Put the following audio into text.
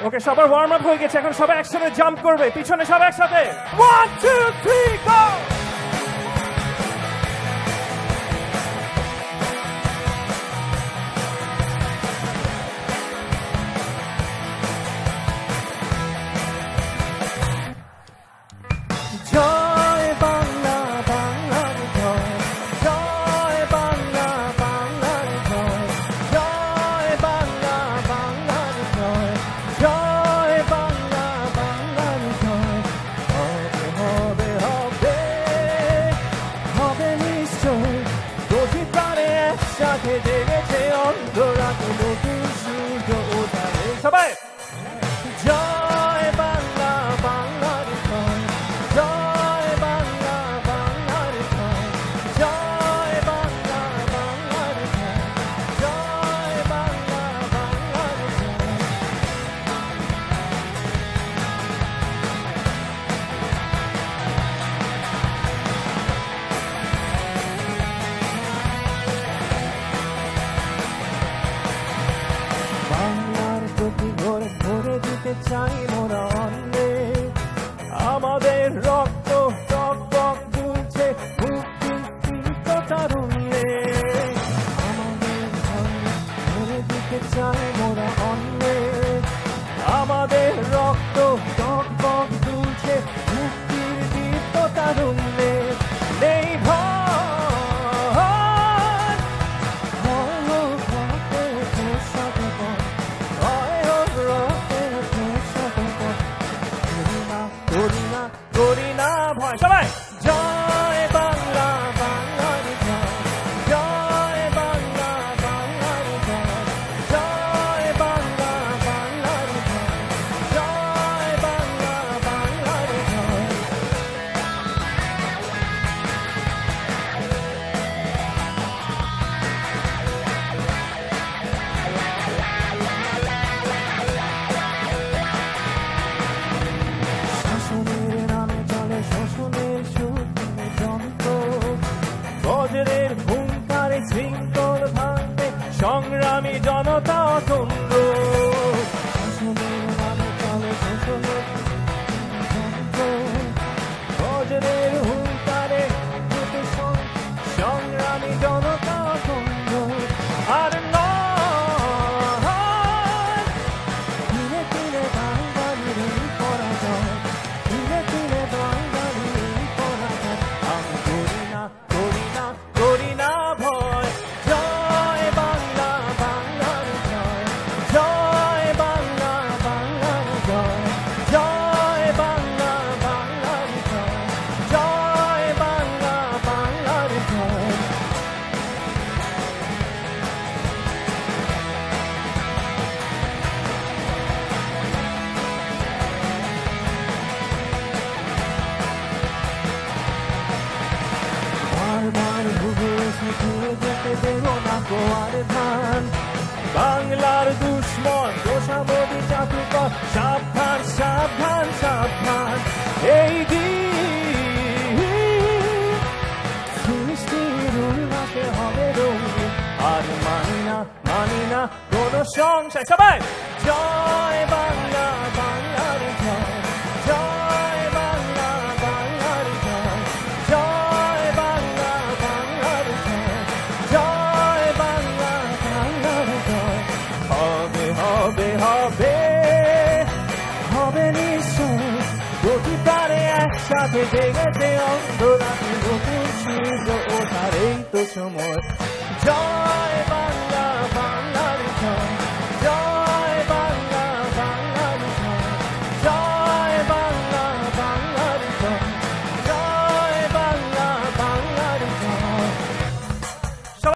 ওকে, সবার warm up হয়ে গেছে, এখন সবাই একসাথে জাম্প করবে, পিছনে সবাই একসাথে 1 2 3 গো। জয় বাংলা, বাংলার জয়, জয় বাংলা, বাংলার জয়, জয় বাংলা, বাংলার জয়, জয় বাংলা, বাংলার জয়। হবে হবে হবে নিশ্চয়, প্রতিবারে একসাথে জেগেছে অন্ধরাতে নতুন সূর্য ওঠাবে। সবাই জয় বাংলা, বাংলার জয়, জয় বাংলা, বাংলার জয়, জয় বাংলা, বাংলার জয়, জয় বাংলা, বাংলার জয়। বাংলার প্রতি ঘরে ভরে দিতে চাই মোরা অন্নে, আমাদের রক্ত টক টক দুলছে মুক্তির তীর্থ তারুণ্যে। আমাদের ঘরে ভরে দিতে চাই মোরা অন্নে, আমাদের রক্ত টক টক দুলছে মুক্তির তীর্থ তারুণ্যে। নেই ভয়, ভয় হোক রক্তের ধূসর পথ, ভয় হোক রক্তের ধূসর পথ, করি না করি না ভয়। সবাই জয় বাংলা, বাংলার জয়, জয় বাংলা, বাংলার জয়, জয় বাংলা, বাংলার জয়, জয় বাংলা, বাংলার জয়। শাসনের নামে চলে শোষণের শূন্য যন্ত্র, বজ্রের হুঙ্কারে শৃঙ্খল ভাঙতে সংগ্রামী জনতা অতন্ত্র। শাসনের নামে চলে শোষণের যন্ত্র, বজ্রের হুঙ্কারে সংগ্রামী জনতা অতন্ত্র। আর নয় ধীরে ধীরে বাঙালির এই পরাজয়, ধীরে ধীরে বাঙালির এই পরাজয়। আমি করি না করি না করি না ভয়। জয় বাংলা, বাংলার জয়, জয় বাংলা, বাংলার জয়, জয় বাংলা, বাংলার জয়, জয় বাংলা, বাংলার জয়। বারবার ভুগে এসে ঘুরে যেতে দেব না গোয়ার ধান, বাংলার দুশ্মন দোষামদি চাতুকর, সাবধান সাবধান সাবধান। এই দিন সৃষ্টির উল্লাসে হবে রঙিন, আর মানি না কোনো সংশয়। সবাই জয় বাংলা, বাংলার জয়, জয় বাংলা, বাংলার জয়, জয় বাংলা, বাংলার জয়, জয় বাংলা, বাংলার জয়। হবে হবে হবে হবে নিশ্চয়, প্রতিবারে একসাথে জেগেছে অন্ধরাতে নতুন সূর্য ওঠার এই তো সময়। জয়